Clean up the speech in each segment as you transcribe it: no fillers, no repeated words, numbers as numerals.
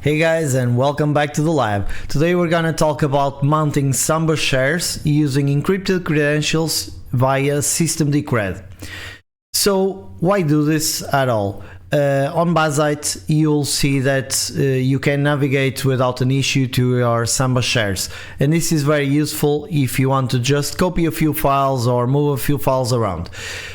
Hey guys, and welcome back to the lab. Today we're gonna talk about mounting Samba shares using encrypted credentials via systemd-creds. So why do this at all? On Basite you'll see that you can navigate without an issue to your Samba shares, and this is very useful if you want to just copy a few files or move a few files around.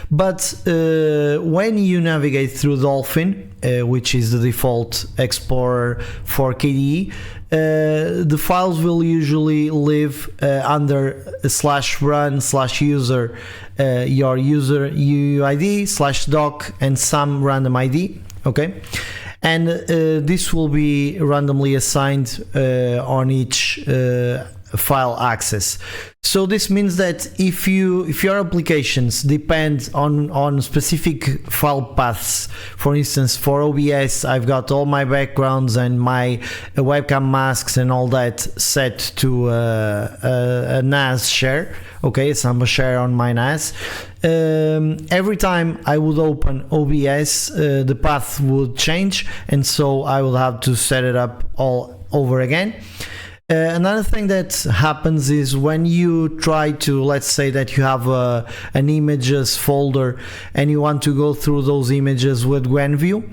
But when you navigate through Dolphin, which is the default explorer for KDE, the files will usually live under /run/user your user UUID /doc and some random ID, okay, and this will be randomly assigned on each file access. So this means that if your applications depend on specific file paths, for instance for OBS I've got all my backgrounds and my webcam masks and all that set to a NAS share, okay, a Samba share on my NAS. Every time I would open OBS the path would change, and so I will have to set it up all over again. Another thing that happens is when you try to, let's say that you have an images folder and you want to go through those images with GwenView.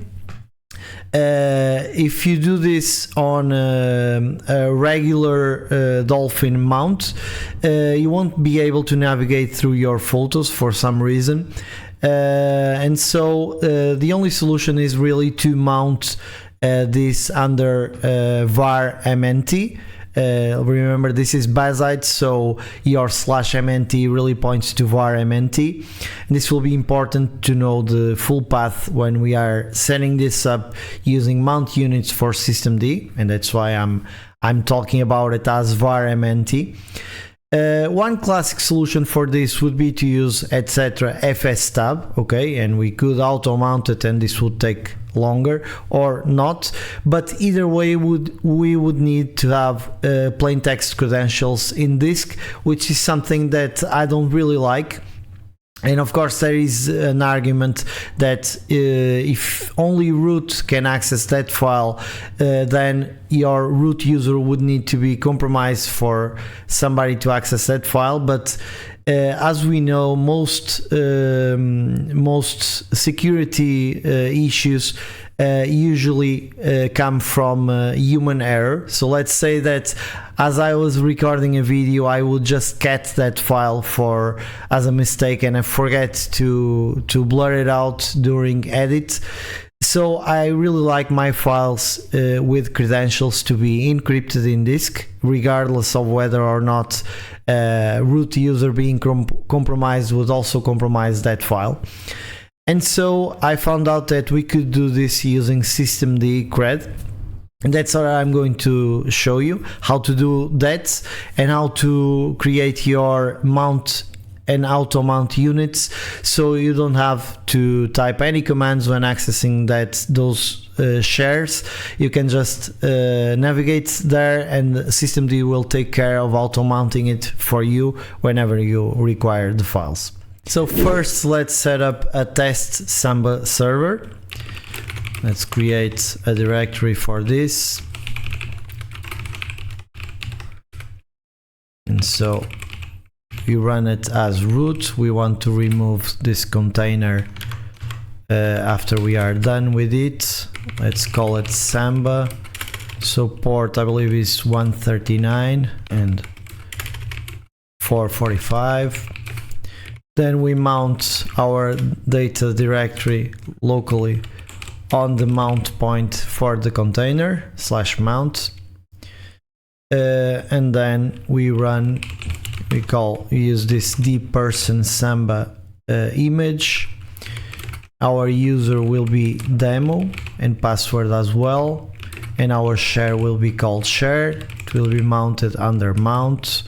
If you do this on a regular Dolphin mount, you won't be able to navigate through your photos for some reason, and so the only solution is really to mount this under var mnt. Remember, this is Basite, so your /mnt really points to var mnt, and this will be important to know the full path when we are setting this up using mount units for systemd, and that's why I'm talking about it as var mnt. One classic solution for this would be to use etc fstab, okay, and we could auto mount it and this would take longer or not, but either way we would need to have plain text credentials in disk, which is something that I don't really like. And of course there is an argument that if only root can access that file, then your root user would need to be compromised for somebody to access that file. But as we know, most security issues usually come from human error. So let's say that as I was recording a video I would just cat that file as a mistake and I forget to blur it out during edit. So I really like my files with credentials to be encrypted in disk, regardless of whether or not root user being compromised would also compromise that file. And so I found out that we could do this using systemd-creds, and that's what I'm going to show you, how to do that and how to create your mount and auto mount units, so you don't have to type any commands when accessing those shares. You can just navigate there and systemd will take care of auto mounting it for you whenever you require the files. So first let's set up a test Samba server. Let's create a directory for this, and so we run it as root. We want to remove this container after we are done with it. Let's call it Samba. So port I believe is 139 and 445. Then we mount our data directory locally on the mount point for the container /mount, and then we use this dperson Samba image. Our user will be demo and password as well, and our share will be called share. It will be mounted under mount.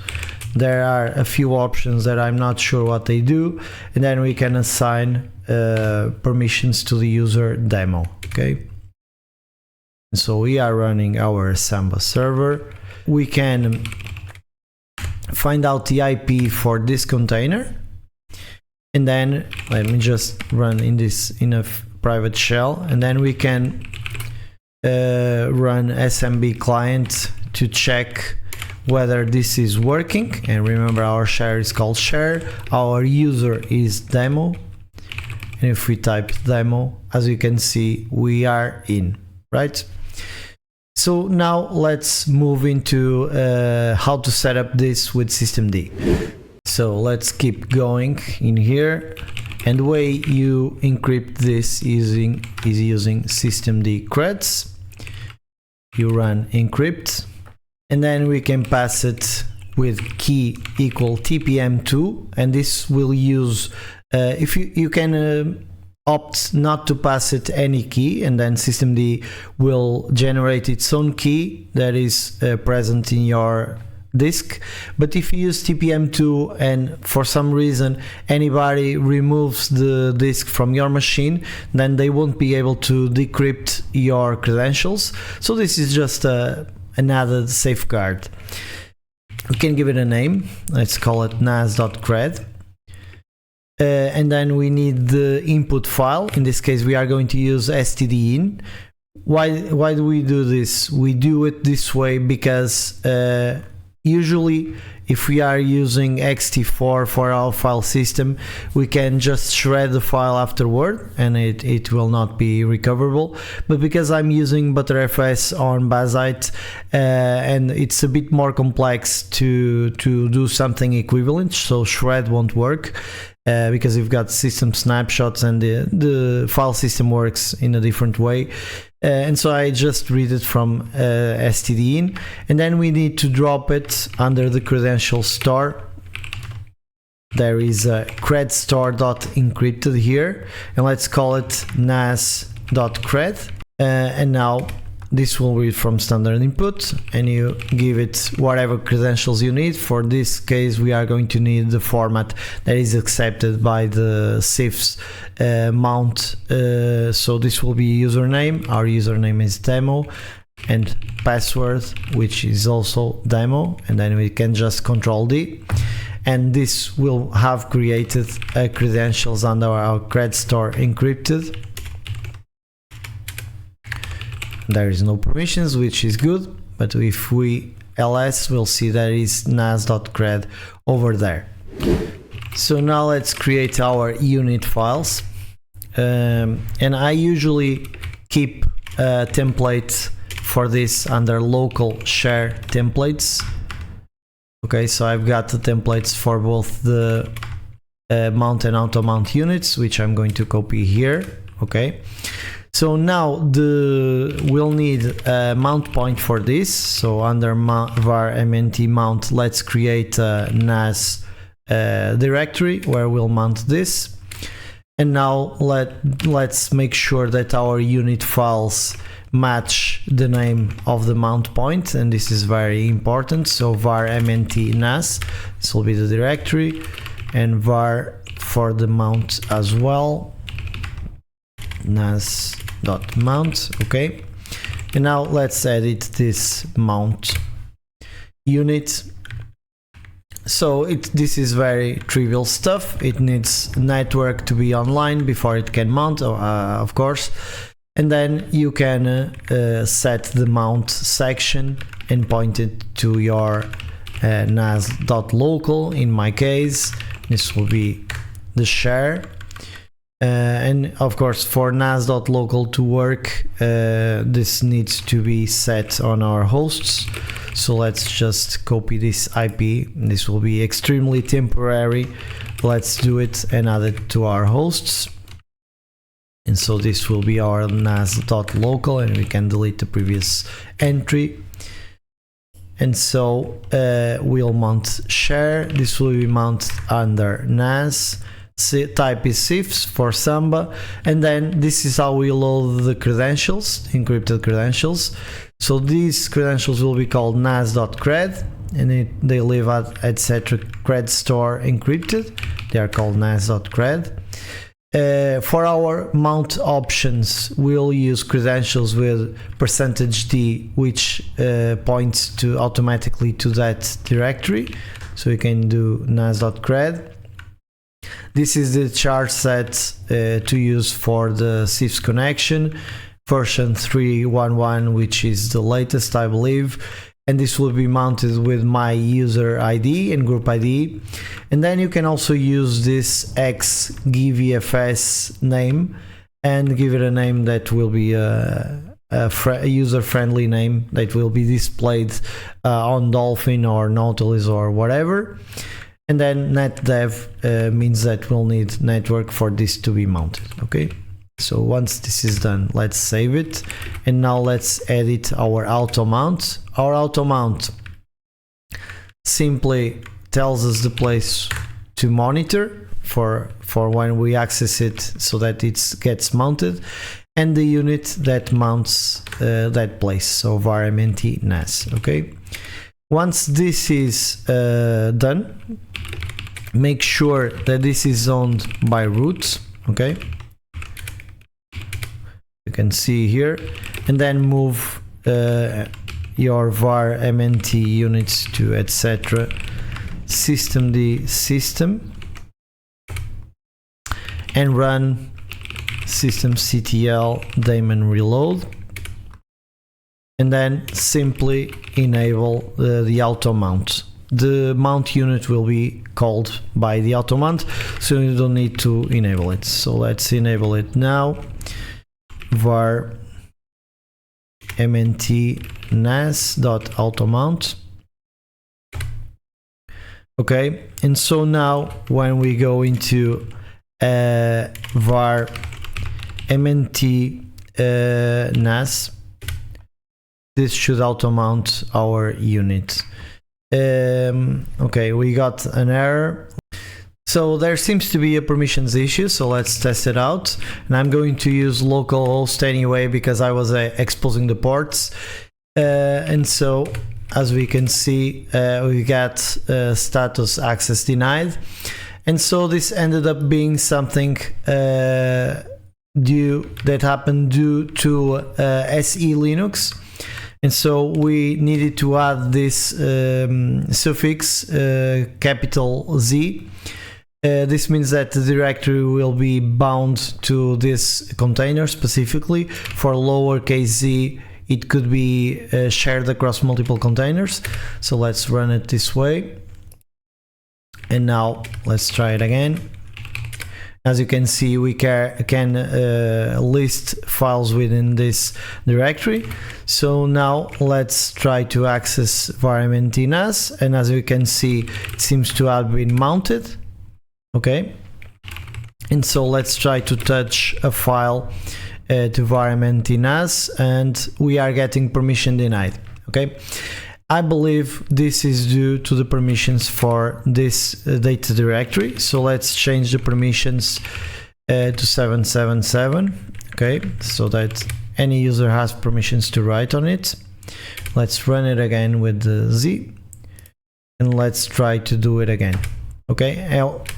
There are a few options that I'm not sure what they do, and then we can assign permissions to the user demo, okay. So we are running our Samba server. We can find out the IP for this container, and then let me just run in a private shell, and then we can run SMB client to check whether this is working. And remember, our share is called share, our user is demo, and if we type demo, as you can see, we are in, right? So now let's move into how to set up this with systemd. So let's keep going in here, and the way you encrypt this is using systemd-creds. You run encrypt, and then we can pass it with key equal tpm2, and this will use if you can opt not to pass it any key, and then systemd will generate its own key that is present in your disk. But if you use tpm2 and for some reason anybody removes the disk from your machine, then they won't be able to decrypt your credentials. So this is just another safeguard. We can give it a name. Let's call it nas.cred. And then we need the input file. In this case, we are going to use stdin. Why do we do this? We do it this way because usually if we are using ext4 for our file system, we can just shred the file afterward and it will not be recoverable. But because I'm using Btrfs on Bazzite and it's a bit more complex to do something equivalent, so shred won't work. Because you've got system snapshots and the file system works in a different way. And so I just read it from stdin, and then we need to drop it under the credential store. There is a credstore.encrypted here, and let's call it nas.cred. And now this will read from standard input, and you give it whatever credentials you need. For this case, we are going to need the format that is accepted by the Samba Mount. So this will be username. Our username is demo, and password, which is also demo. And then we can just Ctrl-D, and this will have created credentials under our cred store encrypted. There is no permissions, which is good, but if we ls, we'll see there is nas.cred over there. So now let's create our unit files, and I usually keep a template for this under local share templates. Okay, so I've got the templates for both the mount and auto mount units, which I'm going to copy here. Okay. So now we'll need a mount point for this. So under var mnt mount, let's create a nas directory where we'll mount this. And now let's make sure that our unit files match the name of the mount point, and this is very important. So var mnt nas, this will be the directory, and var for the mount as well, nas.mount. Okay, and now let's edit this mount unit. So this is very trivial stuff. It needs network to be online before it can mount, of course, and then you can set the mount section and point it to your nas.local. In my case, this will be the share. And of course, for nas.local to work, this needs to be set on our hosts. So let's just copy this IP. This will be extremely temporary. Let's do it and add it to our hosts. And so this will be our nas.local, and we can delete the previous entry. And so we'll mount share. This will be mounted under nas. Type is CIFS for Samba, and then this is how we load the credentials, encrypted credentials. So these credentials will be called nas.cred, and they live at etc. cred store encrypted. They are called nas.cred. For our mount options, we'll use credentials with %d, which points to automatically to that directory. So we can do nas.cred. This is the char set to use for the CIFS connection. version 3.11, which is the latest, I believe, and this will be mounted with my user ID and group ID. And then you can also use this xgvfs name and give it a name that will be a user-friendly name that will be displayed on Dolphin or Nautilus or whatever. And then netdev means that we'll need network for this to be mounted. Okay, so once this is done, let's save it, and now let's edit our auto mount. Our auto mount simply tells us the place to monitor for when we access it, so that it gets mounted, and the unit that mounts that place, so var-mnt nas. Okay, once this is done, make sure that this is owned by root. Okay, you can see here, and then move your var-mnt units to etc systemd system and run systemctl daemon reload, and then simply enable the auto mount. The mount unit will be called by the auto mount, so you don't need to enable it. So let's enable it now. Var mnt nas.automount. Okay, and so now when we go into var mnt nas, this should auto mount our unit. Okay, we got an error. So there seems to be a permissions issue, so let's test it out. And I'm going to use localhost anyway because I was exposing the ports. And so as we can see, we got status access denied. And so this ended up being something that happened due to SE Linux. And so we needed to add this suffix capital Z. This means that the directory will be bound to this container specifically. For lowercase z, it could be shared across multiple containers. So let's run it this way. And now let's try it again. As you can see, we can list files within this directory. So now let's try to access var-mnt nas, and as you can see, it seems to have been mounted. Okay, and so let's try to touch a file to var-mnt nas, and we are getting permission denied. Okay, I believe this is due to the permissions for this data directory. So let's change the permissions to 777. Okay, so that any user has permissions to write on it. Let's run it again with the Z, and let's try to do it again. Okay,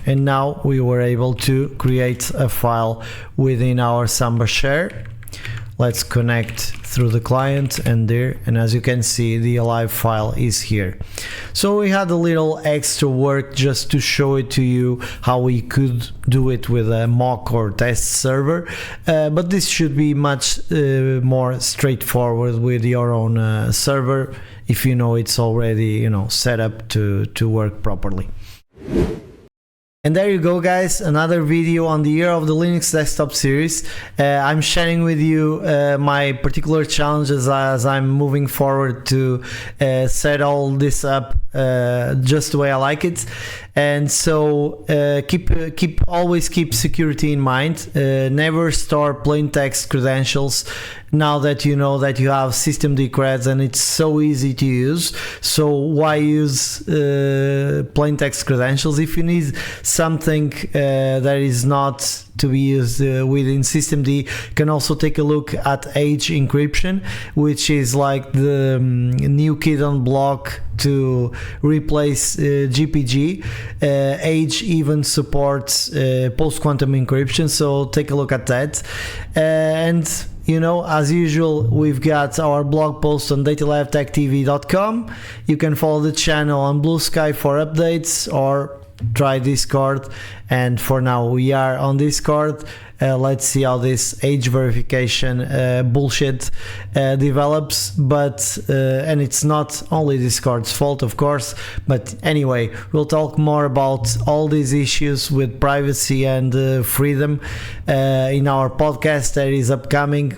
and now we were able to create a file within our Samba share. Let's connect through the client and there, and as you can see, the alive file is here. So we had a little extra work just to show it to you how we could do it with a mock or test server, but this should be much more straightforward with your own server if you know it's already set up to work properly. And there you go, guys, another video on the Year of the Linux Desktop series. I'm sharing with you my particular challenges as I'm moving forward to set all this up just the way I like it. And so always keep security in mind. Never store plain text credentials now that you know that you have systemd-creds and it's so easy to use. So why use plain text credentials? If you need something that is not to be used within systemd, you can also take a look at age encryption, which is like the new kid on block to replace GPG. Age even supports post-quantum encryption, so take a look at that. And as usual, we've got our blog post on datalabtechtv.com. You can follow the channel on Blue Sky for updates, or try Discord, and for now we are on Discord. Let's see how this age verification bullshit develops, but and it's not only Discord's fault, of course, but anyway, we'll talk more about all these issues with privacy and freedom in our podcast that is upcoming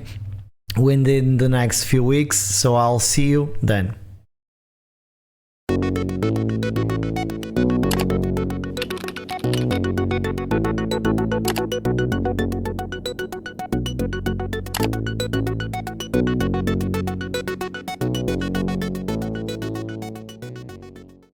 within the next few weeks, so I'll see you then.